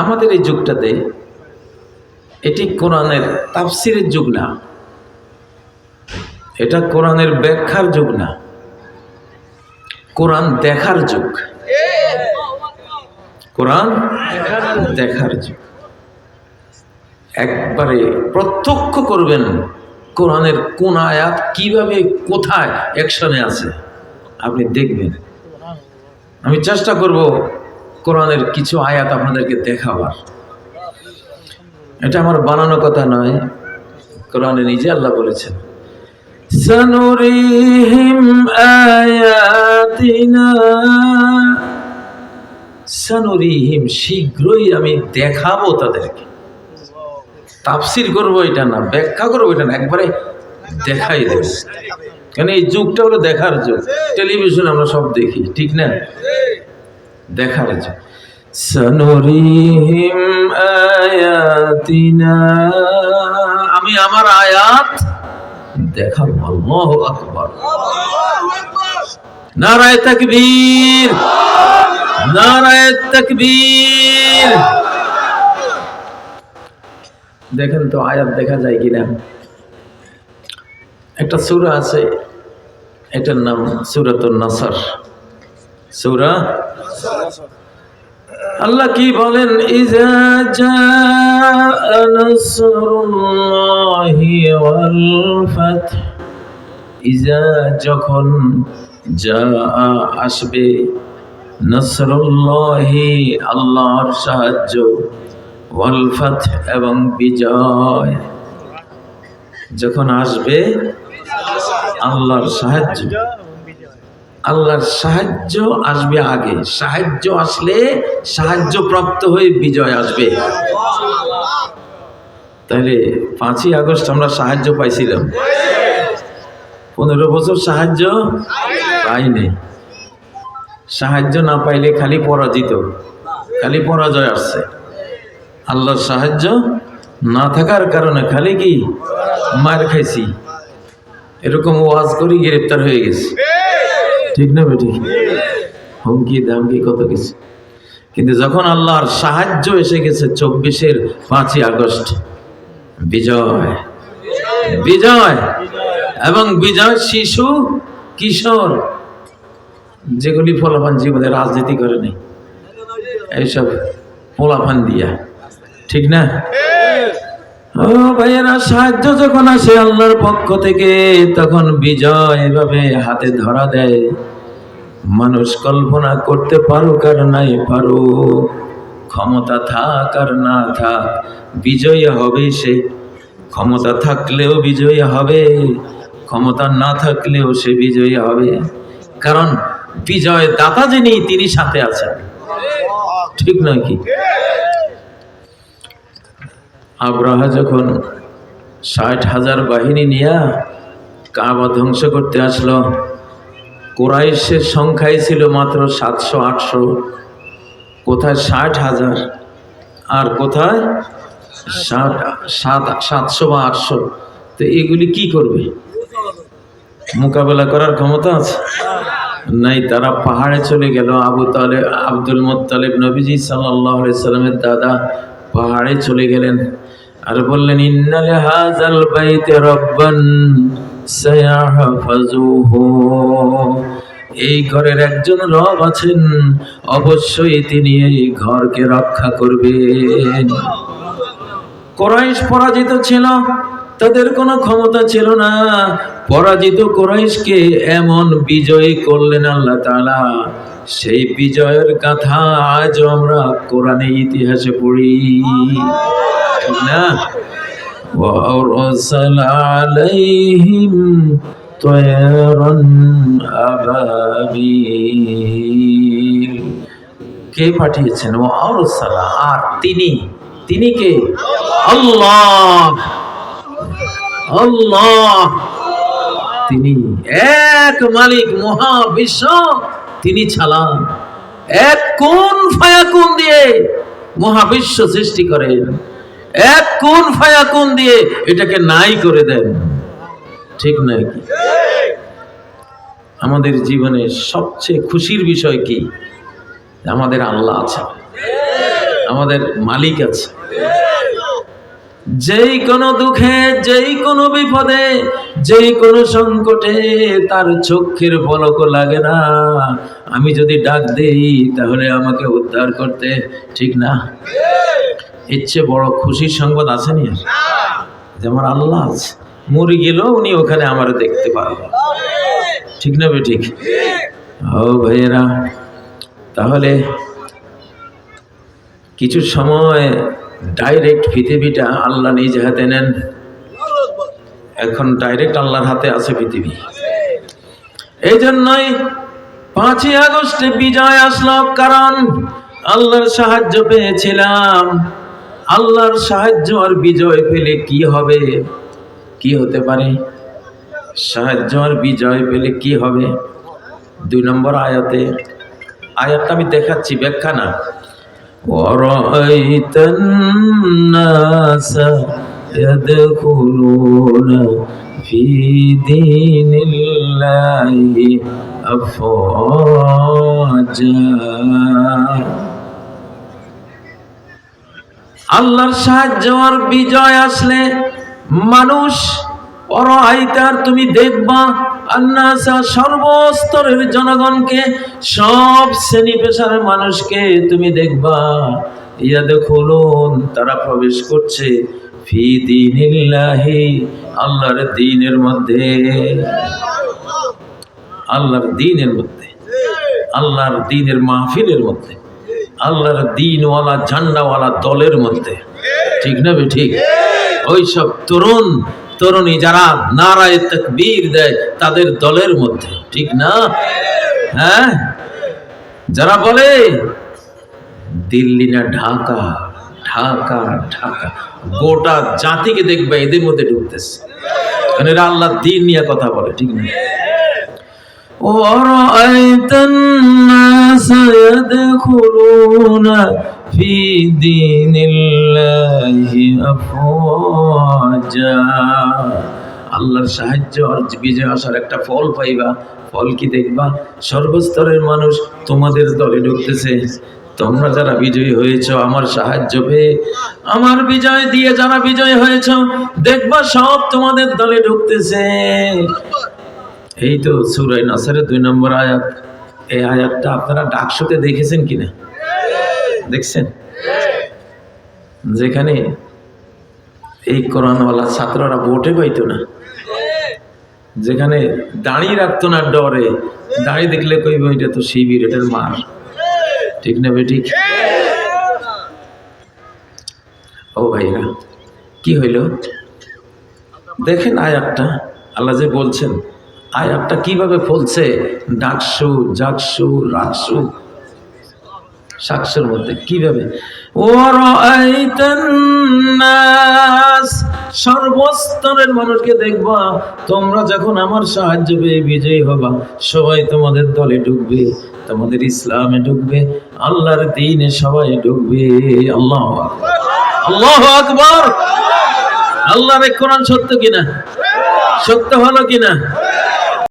আমাদের এই যুগটাতে এটি কোরআনের তাফসিরের যুগ না, এটা কোরআনের ব্যাখ্যার যুগ না, কোরআন দেখার যুগ। কোরআন দেখার যুগ। একবারে প্রত্যক্ষ করবেন কোরআনের কোন আয়াত কিভাবে কোথায় অ্যাকশনে আছে আপনি দেখবেন। আমি চেষ্টা করব কোরআনের কিছু আয়াত আপনাদেরকে দেখাবার। এটা আমার বানানো কথা নয়, কোরআনে নিজে আল্লাহ বলেছেন, সানুরিহিম আয়াতিনা, সানুরিহিম শীঘ্রই আমি দেখাবো তাদেরকে। তাফসির করবো এটা না, ব্যাখ্যা করবো এটা না, একবারে দেখাই দেব। কেন এই যুগটা হলো দেখার যুগ। টেলিভিশন আমরা সব দেখি, ঠিক না? দেখার যুগ। সানুরিহিম আয়াতিনা, আমি আমার আয়াত দেখাবো। আল্লাহু আকবার। নারায়ে তাকবীর, নারায়ে তাকবীর। দেখেন তো আয়াত দেখা যায় কিনা। একটা সূরা আছে, এটার নাম সূরাতুন নাসর। সূরা আল্লাহ কি বলেন, ইজা জাআ নাসরুল্লাহি ওয়াল ফাতহ, ইজা যখন, জাআ আসবে, নাসরুল্লাহি আল্লাহর সাহায্য, ওয়াল ফাতহ এবং বিজয়, যখন আসবে আল্লাহর সাহায্য। আল্লাহর সাহায্য আসবে আগে, সাহায্য আসলে সাহায্য প্রাপ্ত হয়ে বিজয় আসবে। তাহলে 5ই আগস্ট আমরা সাহায্য পাইছিলাম, 15 বছর সাহায্য পাইনি। সাহায্য না পাইলে খালি পরাজিত, খালি পরাজয় আসছে। আল্লাহর সাহায্য না থাকার কারণে খালি কি মার খাইছি, এরকম ওয়াজ করি গ্রেফতার হয়ে গেছে, ঠিক না বেটি? হুমকি দামকি কত কিছু। কিন্তু যখন আল্লাহর সাহায্য এসে গেছে 24-এর 5ই আগস্ট, বিজয়, বিজয় এবং বিজয় শিশু কিশোর, যেগুলি পোলাপান জীবনে রাজনীতি করে নেই, এইসব পোলাপান দিয়া, ঠিক না? ও ভাইয়েরা, সাহায্য যখন আসে আল্লাহর পক্ষ থেকে, তখন বিজয় এভাবে হাতে ধরা দেয়। মানুষ কল্পনা করতে পারুক আর নাই পারুক, ক্ষমতা থাক আর না থাক, বিজয়ী হবে সে। ক্ষমতা থাকলেও বিজয়ী হবে, ক্ষমতা না থাকলেও সে বিজয়ী হবে। কারণ বিজয় দাতা যিনি, তিনি সাথে আছেন, ঠিক নয় কি? আব্রাহা যখন 60,000 বাহিনী নিয়ে কাবা ধ্বংস করতে আসলো, কুরাইশের সংখ্যাই ছিল মাত্র 700-800, কোথায় 60,000 আর কোথায় 700 বা 800। তো এগুলি কি করবে? মোকাবেলা করার ক্ষমতা আছে নাই। তারা পাহাড়ে চলে গেল। আব্দুল মুত্তালিব নবীজি সাল্লাল্লাহু আলাইহি সাল্লামের দাদা পাহাড়ে চলে গেলেন আর বললেন, ইন্না লিহাযাল বাইতি রাব্বান সায়াহফাযুহু, এই ঘরের একজন রব আছেন, অবশ্যই তিনি এই ঘরকে রক্ষা করবেন। কুরাইশ পরাজিত ছিল, তাদের কোনো ক্ষমতা ছিল না। পরাজিত কুরাইশকে এমন বিজয়ী করলেন আল্লাহ তাআলা, সেই বিজয়ের কথা আজ আমরা কোরআনে ইতিহাসে পড়ি, ঠিক না? وَأَرْسَلَ عَلَيْهِمْ طَيْرًا أَبَابِيلَ, কে পাঠিয়েছেন? وَأَرْسَلَ, আর তিনি, তিনি কে? আল্লাহ, আল্লাহ। তিনি এক মালিক, মহাবিশ্ব তিনি চালান। এক কুন ফায়াকুন দিয়ে মহাবিশ্ব সৃষ্টি করেন, এক কুন ফায়াকুন দিয়ে এটাকে নাই করে দেন, ঠিক নয় কি? আমাদের জীবনে সবচেয়ে খুশির বিষয় কি? আমাদের আল্লাহ আছে, আমাদের মালিক আছে। যেই কোনো দুঃখে, যেই কোনো বিপদে, যেই কোনো সংকটে তার চোখের পলকও লাগে না। আমি যদি ডাক দেই তাহলে আমাকে উদ্ধার করতে, ঠিক না? ইচ্ছে বড় খুশির সংবাদ আসেনি? যে আমার আল্লাহ আছে, মরে গেলেও উনি ওখানে আমার দেখতে পারবেন, ঠিক না বে ঠিক? ও ভাইয়েরা, তাহলে কিছু সময় ডাইরেক্ট পৃথিবীটা আল্লাহ নিজ হাতে নেন। এখন ডাইরেক্ট আল্লাহর হাতে আছে পৃথিবী। এই জন্যই 5ই আগস্টে বিজয় আসলো, কারণ আল্লাহর সাহায্য পেয়েছিলাম। আল্লাহর সাহায্য আর বিজয় পেলে কি হবে, কি হতে পারে? সাহায্য আর বিজয় পেলে কি হবে? 2 নম্বর আয়াতটা আমি দেখাচ্ছি, ব্যাখ্যা না। وَرَأَيْتَ النَّاسَ يَدْخُلُونَ فِي دِينِ اللَّهِ أَفْوَاجًا। আল্লাহর সাহায্য আর বিজয় আসলে মানুষ, পরাইতার তুমি দেখবা, আন্নাসা সর্বস্তরের জনগণকে, সব শ্রেণী পেশার মানুষকে তুমি দেখবা, ইয়াদখুলুন তারা প্রবেশ করছে, ফি দীনিল্লাহি আল্লাহর দ্বীনের মধ্যে, আল্লাহর দ্বীনের মধ্যে, আল্লাহর দ্বীনের মাহফিলের মধ্যে, আল্লাহর দ্বীনওয়ালা ঝান্ডাওয়ালা দলের মধ্যে, ঠিক না বে ঠিক? ওই সব তরুণী যারা নারায়ে তাকবীর দেয় তাদের দলের মধ্যে, ঠিক না? হ্যাঁ, যারা বলে দিল্লি না ঢাকা, ঢাকা ঢাকা, গোটা জাতিকে দেখবে এদের মধ্যে ঢুকতেছে, কারণ এরা আল্লাহর দ্বীন নিয়ে কথা বলে, ঠিক না? وَرَأَيْتَ النَّاسَ يَدْخُلُونَ فِي دِينِ اللَّهِ أَفْوَاجًا। আল্লাহর সাহায্য আর বিজয় আসার একটা ফল পাইবা। ফল কি দেখবা? সর্বস্তরের মানুষ তোমাদের দলে ঢুকতেছে। তোমরা যারা বিজয়ী হয়েছ আমার সাহায্য পেয়ে, আমার বিজয় দিয়ে যারা বিজয় হয়েছ, দেখবা সব তোমাদের দলে ঢুকতেছে। এই তো সূরা নাসরের 2 নম্বর আয়াত। এই আয়াতটা আপনারা ডাকসুতে দেখেছেন কিনা? দেখছেন? যেখানে এই কোরআনওয়ালা ছাত্ররা ভোটে পাইতো না, যেখানে দাঁড়িয়ে রাখতো না ডরে, দাঁড়িয়ে দেখলে কইবে এটা তো শিবির, এটার মার, ঠিক না বে ঠিক? ও ভাইরা, কি হইল দেখেন আয়াতটা, আল্লাহ যে বলছেন আয়াতটা কিভাবে ফলছে, ডাকসু জাকসু রাকসু সাকসুর মধ্যে কিভাবে। ওয়ারাআইতান নাস, সর্বস্তরের মানুষকে দেখবা, তোমরা যখন আমার সাহায্য পেয়ে বিজয়ী হবা, সবাই তোমাদের দলে ঢুকবে, তোমাদের ইসলামে ঢুকবে, আল্লাহর দ্বীনে সবাই ঢুকবে। আল্লাহু আকবার, আল্লাহু আকবার। আল্লাহর কোরআন সত্য কিনা? সত্য হলো কিনা?